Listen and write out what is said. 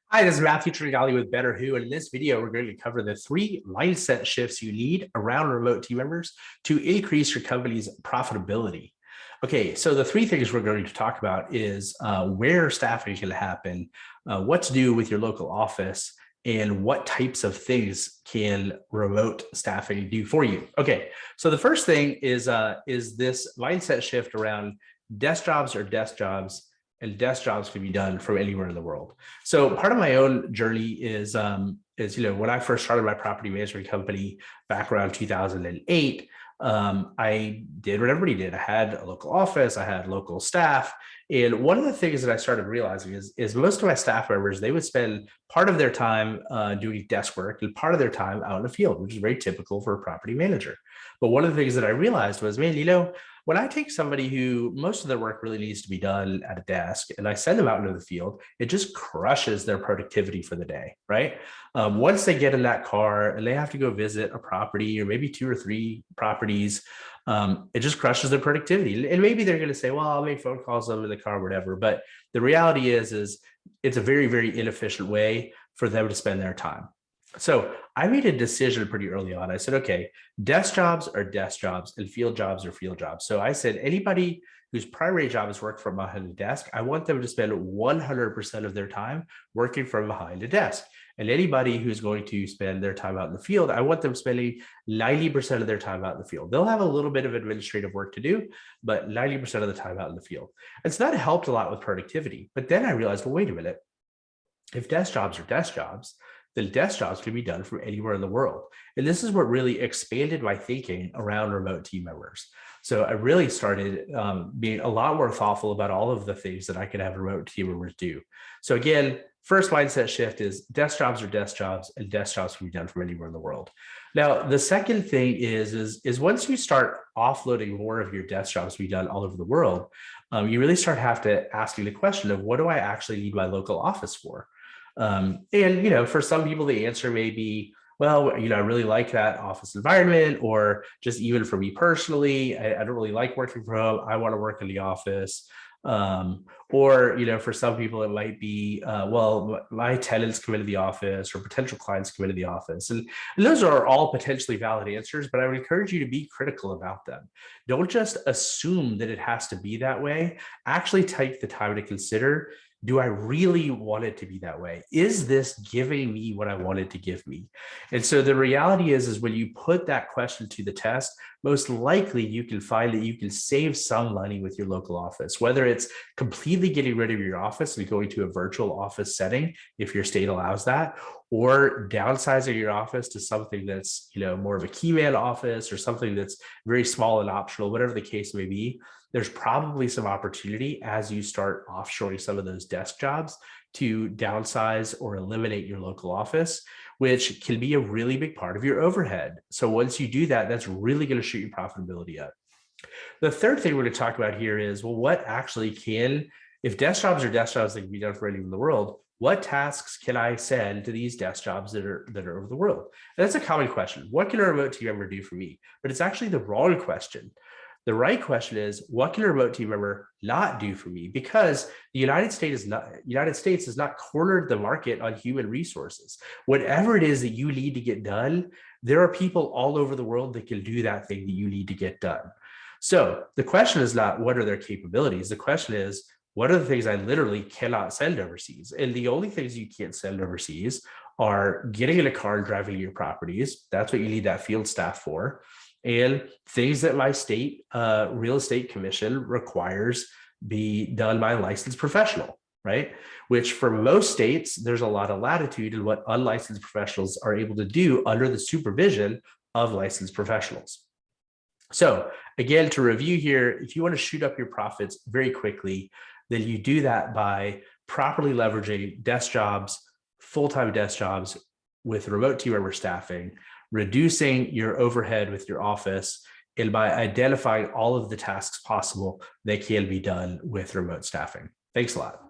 Hi, this is Matthew Tringali with Better Who, and in this video, we're going to cover the 3 mindset shifts you need around remote team members to increase your company's profitability. Okay, so the 3 things we're going to talk about is where staffing can happen, what to do with your local office, and what types of things can remote staffing do for you. Okay, so the first thing is this mindset shift around desk jobs or desk jobs, and desk jobs can be done from anywhere in the world. So part of my own journey is when I first started my property management company back around 2008, I did what everybody did. I had a local office, I had local staff. And one of the things that I started realizing is most of my staff members, they would spend part of their time doing desk work and part of their time out in the field, which is very typical for a property manager. But one of the things that I realized was, man, when I take somebody who most of their work really needs to be done at a desk and I send them out into the field, it just crushes their productivity for the day, right? Once they get in that car and they have to go visit a property or maybe 2 or 3 properties, it just crushes their productivity. And maybe they're going to say, well, I'll make phone calls over the car, whatever. But the reality is it's a very, very inefficient way for them to spend their time. So I made a decision pretty early on. I said, okay, desk jobs are desk jobs and field jobs are field jobs. So I said, anybody whose primary job is work from behind a desk, I want them to spend 100% of their time working from behind a desk. And anybody who's going to spend their time out in the field, I want them spending 90% of their time out in the field. They'll have a little bit of administrative work to do, but 90% of the time out in the field. And so that helped a lot with productivity. But then I realized, well, wait a minute. If desk jobs are desk jobs, then desk jobs can be done from anywhere in the world. And this is what really expanded my thinking around remote team members. So I really started being a lot more thoughtful about all of the things that I could have remote team members do. So again, first mindset shift is desk jobs are desk jobs and desk jobs can be done from anywhere in the world. Now, the second thing is once you start offloading more of your desk jobs to be done all over the world, you really start asking the question of what do I actually need my local office for? And for some people, the answer may be, well, I really like that office environment, or just even for me personally, I don't really like working from home. I want to work in the office. Or for some people, it might be, well, my tenants come into the office or potential clients come into the office. And those are all potentially valid answers, but I would encourage you to be critical about them. Don't just assume that it has to be that way. Actually take the time to consider, do I really want it to be that way? Is this giving me what I wanted to give me? And so the reality is when you put that question to the test, most likely you can find that you can save some money with your local office, whether it's completely getting rid of your office and going to a virtual office setting, if your state allows that, or downsizing your office to something that's, more of a key man office or something that's very small and optional, whatever the case may be. There's probably some opportunity as you start offshoring some of those desk jobs to downsize or eliminate your local office, which can be a really big part of your overhead. So once you do that, that's really going to shoot your profitability up. The third thing we're going to talk about here is, well, what actually if desk jobs are desk jobs that can be done for anyone in the world, what tasks can I send to these desk jobs that are over the world? And that's a common question. What can a remote team member do for me? But it's actually the wrong question. The right question is, what can a remote team member not do for me? Because the United States has not cornered the market on human resources. Whatever it is that you need to get done, there are people all over the world that can do that thing that you need to get done. So the question is not what are their capabilities? The question is, what are the things I literally cannot send overseas? And the only things you can't send overseas are getting in a car and driving to your properties. That's what you need that field staff for. And things that my state real estate commission requires be done by a licensed professional, right? Which for most states, there's a lot of latitude in what unlicensed professionals are able to do under the supervision of licensed professionals. So again, to review here, if you want to shoot up your profits very quickly, then you do that by properly leveraging desk jobs, full-time desk jobs with remote team member staffing, reducing your overhead with your office, and by identifying all of the tasks possible that can be done with remote staffing. Thanks a lot.